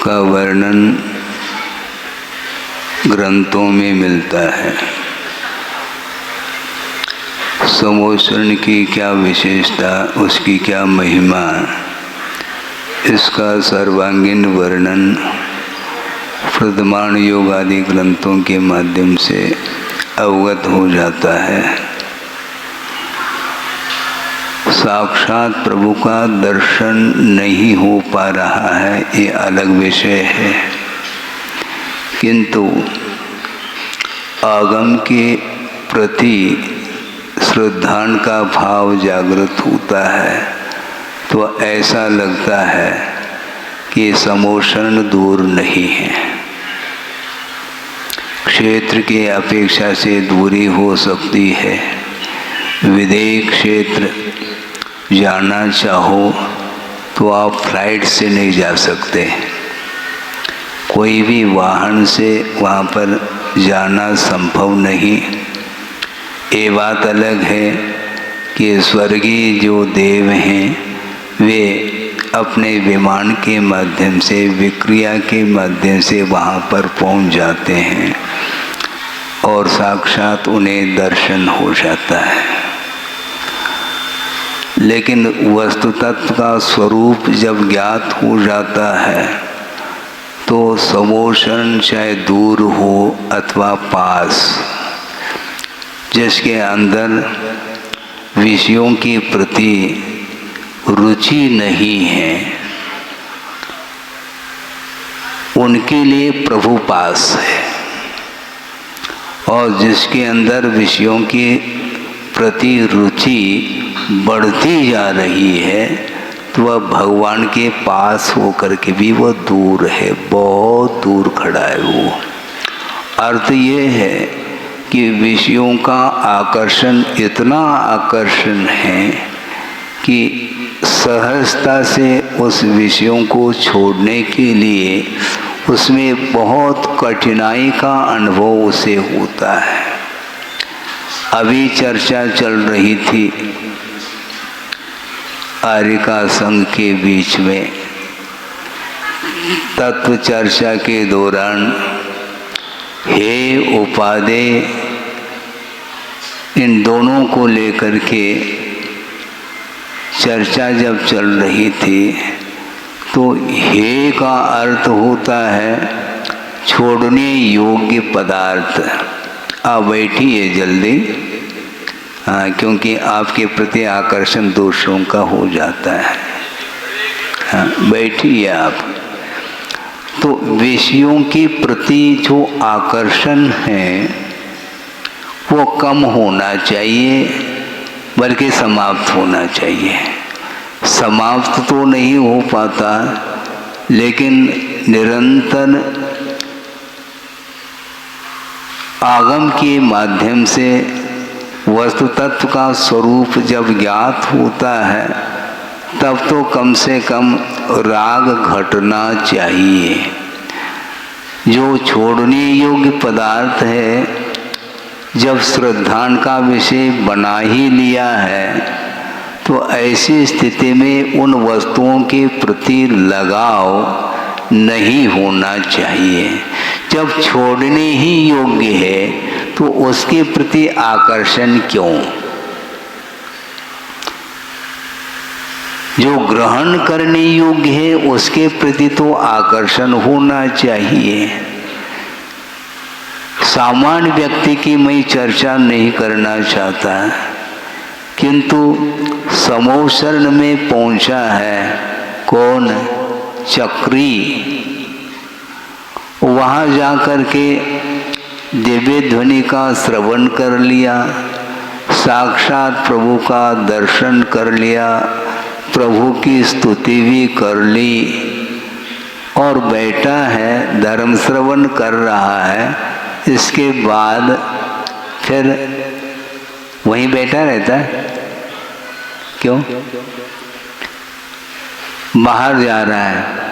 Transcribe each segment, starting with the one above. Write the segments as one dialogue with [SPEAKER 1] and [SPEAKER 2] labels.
[SPEAKER 1] का वर्णन ग्रंथों में मिलता है। समोषण की क्या विशेषता, उसकी क्या महिमा, इसका सर्वांगीण वर्णन प्रदमान योग आदि ग्रंथों के माध्यम से अवगत हो जाता है। साक्षात प्रभु का दर्शन नहीं हो पा रहा है, ये अलग विषय है, किंतु आगम के प्रति श्रद्धा का भाव जागृत होता है तो ऐसा लगता है कि समोषण दूर नहीं है। क्षेत्र के अपेक्षा से दूरी हो सकती है। विदेश क्षेत्र जाना चाहो तो आप फ्लाइट से नहीं जा सकते, कोई भी वाहन से वहाँ पर जाना संभव नहीं। ये बात अलग है कि स्वर्गीय जो देव हैं वे अपने विमान के माध्यम से, विक्रिया के माध्यम से वहाँ पर पहुँच जाते हैं और साक्षात उन्हें दर्शन हो जाता है। लेकिन वस्तु तत्व का स्वरूप जब ज्ञात हो जाता है तो समोषण चाहे दूर हो अथवा पास, जिसके अंदर विषयों के प्रति रुचि नहीं है, उनके लिए प्रभु पास है। और जिसके अंदर विषयों के प्रति रुचि बढ़ती जा रही है तो वह भगवान के पास होकर के भी वह दूर है, बहुत दूर खड़ा है वो। अर्थ ये है कि विषयों का आकर्षण इतना आकर्षण है कि सहजता से उस विषयों को छोड़ने के लिए उसमें बहुत कठिनाई का अनुभव उसे होता है। अभी चर्चा चल रही थी आर्यिका संघ के बीच में, तत्व चर्चा के दौरान हे उपादेय, इन दोनों को लेकर के चर्चा जब चल रही थी तो हे का अर्थ होता है छोड़ने योग्य पदार्थ। आप बैठिए जल्दी, हाँ, क्योंकि आपके प्रति आकर्षण दूसरों का हो जाता है। हाँ, बैठिए आप। तो विषयों के प्रति जो आकर्षण है वो कम होना चाहिए, बल्कि समाप्त होना चाहिए। समाप्त तो नहीं हो पाता, लेकिन निरंतर आगम के माध्यम से वस्तु तत्व का स्वरूप जब ज्ञात होता है तब तो कम से कम राग घटना चाहिए। जो छोड़ने योग्य पदार्थ है, जब श्रद्धा का विषय बना ही लिया है तो ऐसी स्थिति में उन वस्तुओं के प्रति लगाव नहीं होना चाहिए। जब छोड़ने ही योग्य है तो उसके प्रति आकर्षण क्यों? जो ग्रहण करने योग्य है उसके प्रति तो आकर्षण होना चाहिए। सामान्य व्यक्ति की मैं चर्चा नहीं करना चाहता, किंतु समोषण में पहुंचा है कौन? चक्री। वहाँ जाकर के दिव्य ध्वनि का श्रवण कर लिया, साक्षात प्रभु का दर्शन कर लिया, प्रभु की स्तुति भी कर ली और बैठा है, धर्म श्रवण कर रहा है। इसके बाद फिर वहीं बैठा रहता है। क्यों? बाहर जा रहा है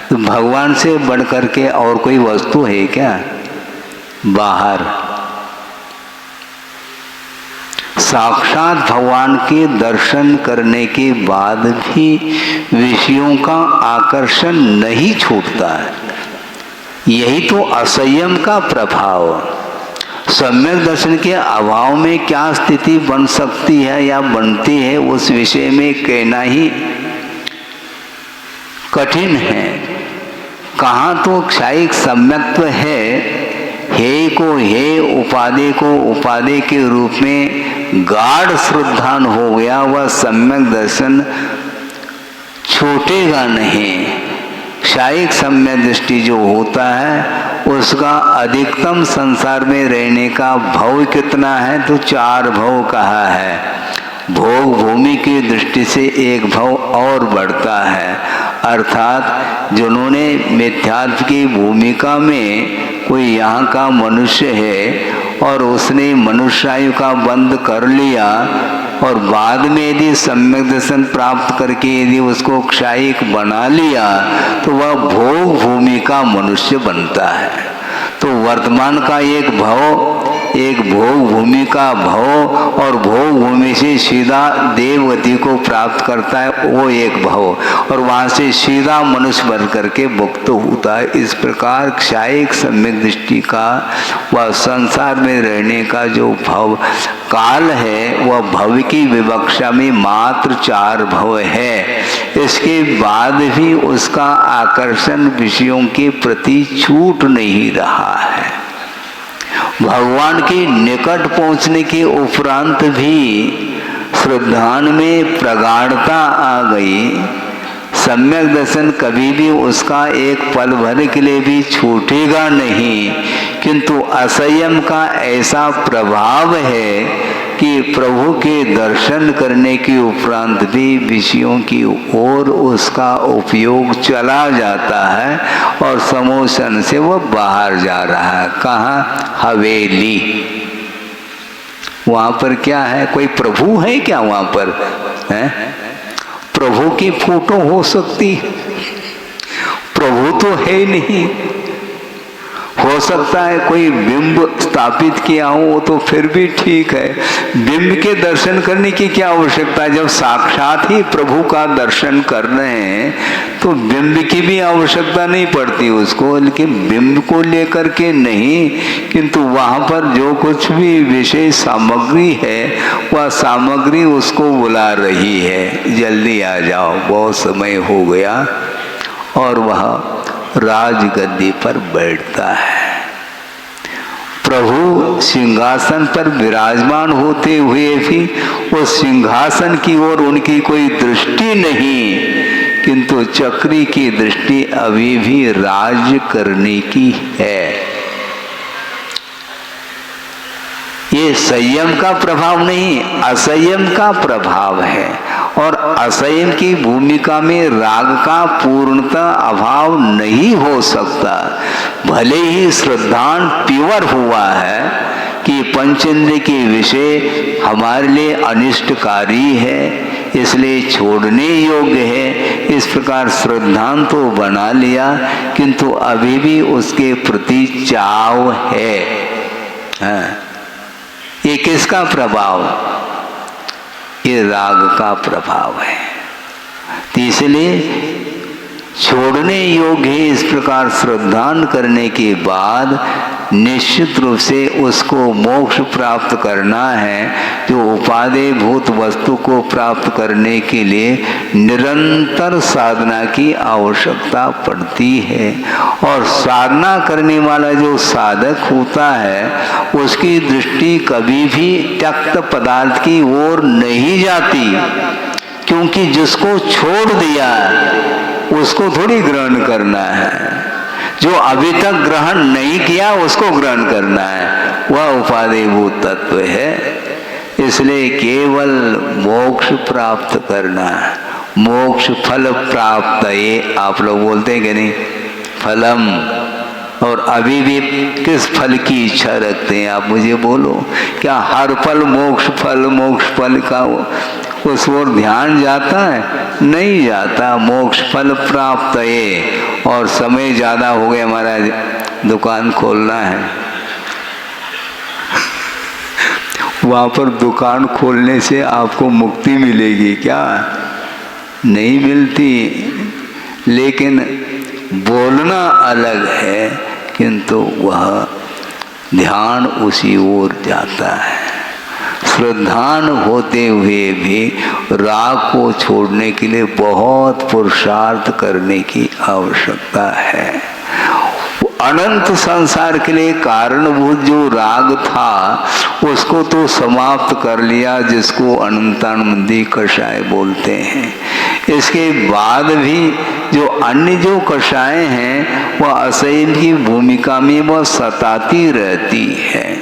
[SPEAKER 1] तो भगवान से बढ़ करके और कोई वस्तु है क्या? बाहर साक्षात भगवान के दर्शन करने के बाद भी विषयों का आकर्षण नहीं छूटता है। यही तो असंयम का प्रभाव। सम्यक दर्शन के अभाव में क्या स्थिति बन सकती है या बनती है, उस विषय में कहना ही कठिन है। कहाँ तो क्षायिक सम्यक्त्व है, हे को हे, उपाधि को उपाधि के रूप में गाढ़ श्रद्धान हो गया, वह सम्यक दर्शन छूटेगा नहीं। क्षायिक सम्यक दृष्टि जो होता है उसका अधिकतम संसार में रहने का भव कितना है, तो 4 भव कहा है। भोग भूमि की दृष्टि से एक भव और बढ़ता है, अर्थात जिन्होंने मिथ्यात्व की भूमिका में कोई यहाँ का मनुष्य है और उसने मनुष्यायु का बंध कर लिया और बाद में यदि सम्यक दर्शन प्राप्त करके यदि उसको क्षायिक बना लिया तो वह भोग भूमि का मनुष्य बनता है। तो वर्तमान का एक भोग भूमि का भव और भोग भूमि से सीधा देवगति को प्राप्त करता है, वो एक भव, और वहाँ से सीधा मनुष्य बन करके मुक्त होता है। इस प्रकार क्षायिक सम्यक दृष्टि का वह संसार में रहने का जो भव काल है, वह भव की विवक्षा में मात्र 4 भव है। इसके बाद भी उसका आकर्षण विषयों के प्रति छूट नहीं रहा है। भगवान के निकट पहुंचने के उपरांत भी श्रद्धान में प्रगाढ़ता आ गई। सम्यक दर्शन कभी भी उसका एक पल भर के लिए भी छूटेगा नहीं, किंतु असंयम का ऐसा प्रभाव है कि प्रभु के दर्शन करने के उपरांत भी विषयों की ओर उसका उपयोग चला जाता है और समोसन से वह बाहर जा रहा है। कहाँ? हवेली। वहां पर क्या है? कोई प्रभु है क्या वहां पर? है प्रभु की फोटो हो सकती, प्रभु तो है नहीं। हो सकता है कोई बिंब स्थापित किया हो तो फिर भी ठीक है। बिंब के दर्शन करने की क्या आवश्यकता है? जब साक्षात ही प्रभु का दर्शन कर रहे हैं तो बिंब की भी आवश्यकता नहीं पड़ती उसको। लेकिन बिंब को लेकर के नहीं, किंतु वहां पर जो कुछ भी विशेष सामग्री है वह सामग्री उसको बुला रही है, जल्दी आ जाओ, बहुत समय हो गया। और वह राजगद्दी पर बैठता है। प्रभु सिंहासन पर विराजमान होते हुए भी उस सिंहासन की ओर उनकी कोई दृष्टि नहीं, किंतु चक्री की दृष्टि अभी भी राज्य करने की है। ये संयम का प्रभाव नहीं, असंयम का प्रभाव है। और असंयम की भूमिका में राग का पूर्णतः अभाव नहीं हो सकता। भले ही श्रद्धान प्योर हुआ है कि पंचेंद्रिय के विषय हमारे लिए अनिष्टकारी है, इसलिए छोड़ने योग्य है, इस प्रकार श्रद्धान तो बना लिया, किंतु अभी भी उसके प्रति चाव है। ये किसका प्रभाव? ये राग का प्रभाव है। तो इसलिए छोड़ने योग्य है। इस प्रकार श्रद्धान करने के बाद निश्चित रूप से उसको मोक्ष प्राप्त करना है, जो उपादेय भूत वस्तु को प्राप्त करने के लिए निरंतर साधना की आवश्यकता पड़ती है। और साधना करने वाला जो साधक होता है उसकी दृष्टि कभी भी त्यक्त पदार्थ की ओर नहीं जाती, क्योंकि जिसको छोड़ दिया उसको थोड़ी ग्रहण करना है। जो अभी तक ग्रहण नहीं किया उसको ग्रहण करना है, वह उपादेयभूत तत्व है। इसलिए केवल मोक्ष प्राप्त करना है। मोक्ष फल प्राप्त, ये आप लोग बोलते हैं कि नहीं, फलम। और अभी भी किस फल की इच्छा रखते हैं आप? मुझे बोलो, क्या हर फल मोक्ष फल का उस ओर ध्यान जाता है? नहीं जाता। मोक्ष फल प्राप्त है। और समय ज्यादा हो गया, हमारा दुकान खोलना है। वहाँ पर दुकान खोलने से आपको मुक्ति मिलेगी क्या? नहीं मिलती। लेकिन बोलना अलग है, किंतु वह ध्यान उसी ओर जाता है। श्रद्धान होते हुए भी राग को छोड़ने के लिए बहुत पुरुषार्थ करने की आवश्यकता है। अनंत संसार के लिए कारणभूत जो राग था उसको तो समाप्त कर लिया, जिसको अनंतानंदी कषाय बोलते हैं। इसके बाद भी जो अन्य जो कषाय हैं वह असंयम की भूमिका में वह सताती रहती है,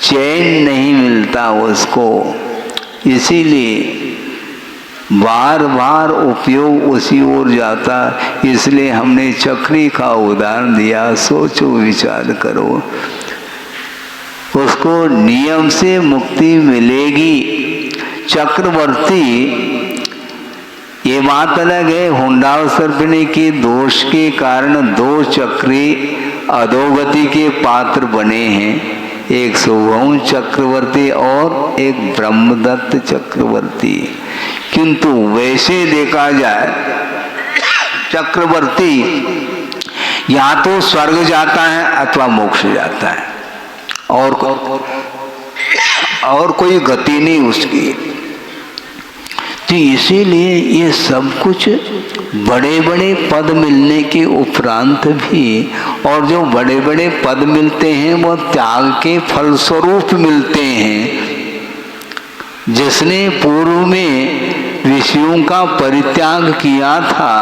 [SPEAKER 1] चैन नहीं मिलता उसको। इसीलिए बार बार उपयोग उसी ओर जाता। इसलिए हमने चक्री का उदाहरण दिया। सोचो, विचार करो, उसको नियम से मुक्ति मिलेगी। चक्रवर्ती, ये बात अलग है, हुंडाव सर्पने के दोष के कारण 2 चक्री अधोगति के पात्र बने हैं, एक शुभम चक्रवर्ती और एक ब्रह्मदत्त चक्रवर्ती। किंतु वैसे देखा जाए, चक्रवर्ती या तो स्वर्ग जाता है अथवा मोक्ष जाता है, और कोई गति नहीं उसकी। तो इसीलिए ये सब कुछ बड़े बड़े पद मिलने के उपरांत भी, और जो बड़े बड़े पद मिलते हैं वो त्याग के फलस्वरूप मिलते हैं। जिसने पूर्व में विषयों का परित्याग किया था,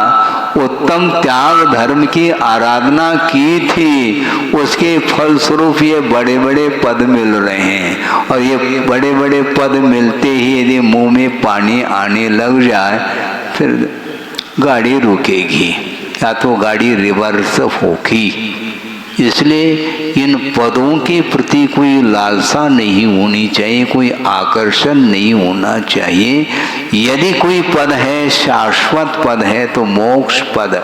[SPEAKER 1] उत्तम त्याग धर्म की आराधना की थी, उसके फलस्वरूप ये बड़े बड़े पद मिल रहे हैं। और ये बड़े बड़े पद मिलते ही यदि मुंह में पानी आने लग जाए, फिर गाड़ी रुकेगी या तो गाड़ी रिवर्स होगी। इसलिए इन पदों के प्रति कोई लालसा नहीं होनी चाहिए, कोई आकर्षण नहीं होना चाहिए। यदि कोई पद है, शाश्वत पद है, तो मोक्ष पद।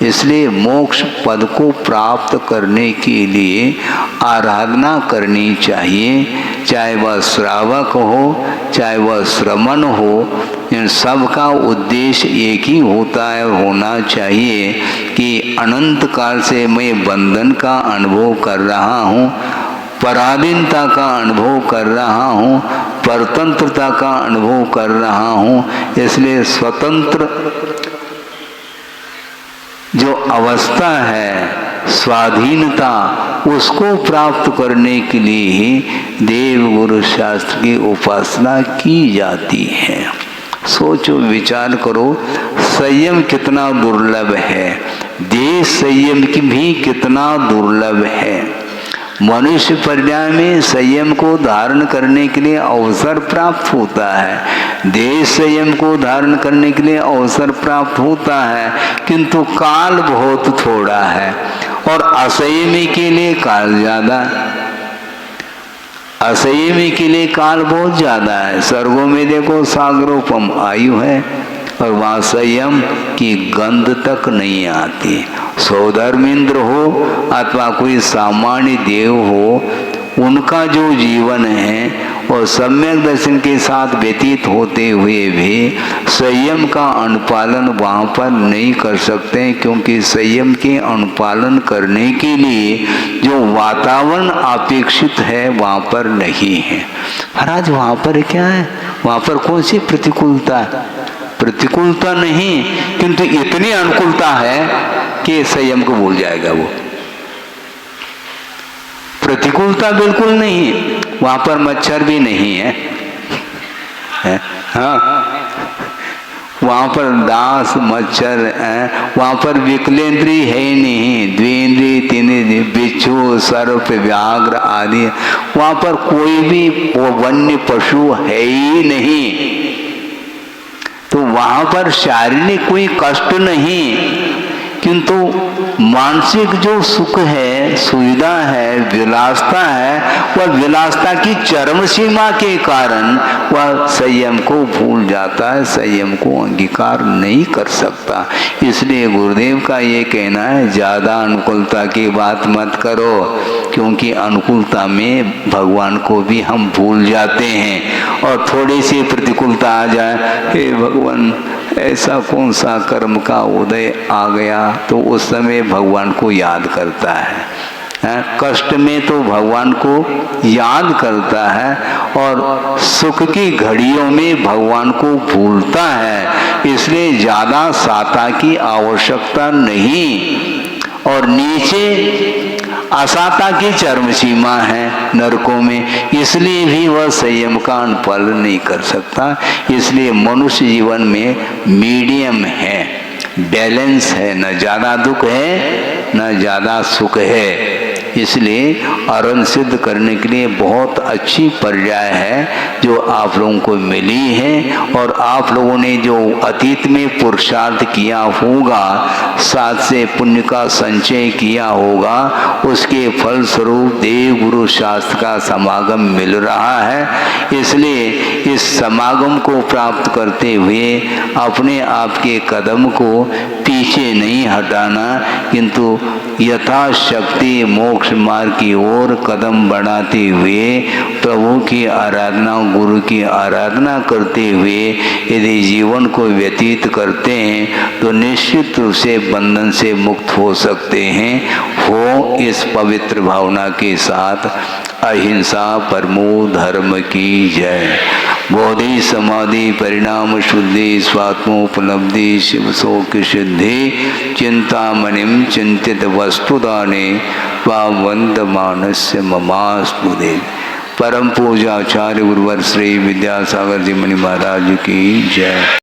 [SPEAKER 1] इसलिए मोक्ष पद को प्राप्त करने के लिए आराधना करनी चाहिए, चाहे वह श्रावक हो, चाहे वह श्रमण हो। इन सब का उद्देश्य एक ही होता है, होना चाहिए कि अनंत काल से मैं बंधन का अनुभव कर रहा हूँ, पराधीनता का अनुभव कर रहा हूँ, परतंत्रता का अनुभव कर रहा हूँ। इसलिए स्वतंत्र जो अवस्था है, स्वाधीनता, उसको प्राप्त करने के लिए ही देव गुरु शास्त्र की उपासना की जाती है। सोचो, विचार करो, संयम कितना दुर्लभ है, देश संयम की भी कितना दुर्लभ है। मनुष्य पर्याय में संयम को धारण करने के लिए अवसर प्राप्त होता है, देश संयम को धारण करने के लिए अवसर प्राप्त होता है, किंतु काल बहुत थोड़ा है और असंयमी के लिए काल ज्यादा। असंयमी के लिए काल बहुत ज्यादा है। स्वर्गों में देखो सागरोपम आयु है और वहाँ संयम की गंध तक नहीं आती। सौधर्मेंद्र हो अथवा कोई सामान्य देव हो, उनका जो जीवन है और सम्यक दर्शन के साथ व्यतीत होते हुए भी संयम का अनुपालन वहाँ पर नहीं कर सकते, क्योंकि संयम के अनुपालन करने के लिए जो वातावरण अपेक्षित है वहाँ पर नहीं है। महाराज, वहाँ पर क्या है? वहाँ पर कौन सी प्रतिकूलता है? प्रतिकूलता नहीं, किंतु इतनी अनुकूलता है कि संयम को भूल जाएगा वो। प्रतिकूलता बिल्कुल नहीं, वहां पर मच्छर भी नहीं है, हाँ, वहां पर दास मच्छर है, वहां पर विकलेंद्री है नहीं, द्विंद्री तीनेंद्री, बिच्छू सर्प व्याघ्र आदि, वहां पर कोई भी वन्य पशु है ही नहीं। तो वहां पर शारीरिक कोई कष्ट नहीं, किंतु मानसिक जो सुख है, सुविधा है, विलासता है, वह विलासता की चरम सीमा के कारण वह संयम को भूल जाता है, संयम को अंगीकार नहीं कर सकता। इसलिए गुरुदेव का ये कहना है, ज़्यादा अनुकूलता की बात मत करो, क्योंकि अनुकूलता में भगवान को भी हम भूल जाते हैं। और थोड़ी सी प्रतिकूलता आ जाए, हे भगवान ऐसा कौन सा कर्म का उदय आ गया, तो उस समय भगवान को याद करता है। कष्ट में तो भगवान को याद करता है और सुख की घड़ियों में भगवान को भूलता है। इसलिए ज़्यादा साता की आवश्यकता नहीं। और नीचे असाता की चरम सीमा है नरकों में, इसलिए भी वह संयम का अनुपालन नहीं कर सकता। इसलिए मनुष्य जीवन में मीडियम है, बैलेंस है, न ज़्यादा दुख है न ज़्यादा सुख है। इसलिए अरण सिद्ध करने के लिए बहुत अच्छी पर्याय है जो आप लोगों को मिली है। और आप लोगों ने जो अतीत में पुरुषार्थ किया होगा, साथ से पुण्य का संचय किया होगा, उसके फलस्वरूप देव गुरु शास्त्र का समागम मिल रहा है। इसलिए इस समागम को प्राप्त करते हुए अपने आप के कदम को पीछे नहीं हटाना, किंतु यथाशक्ति मोक्ष मार्ग की ओर कदम बढ़ाते हुए प्रभु की आराधना, गुरु की आराधना करते हुए यदि जीवन को व्यतीत करते हैं तो निश्चित रूप से बंधन से मुक्त हो सकते हैं। हो इस पवित्र भावना के साथ अहिंसा परमो धर्म की जय। बोधि समाधि परिणाम शुद्धि स्वात्मोपलब्धि शिव शोक सिद्धि चिंतामणिम चिंतित वस्तुदाने वंदमानस्य ममास्तुते। परम पूजा आचार्य गुरुवर श्री विद्यासागर जी मुनि महाराज की जय।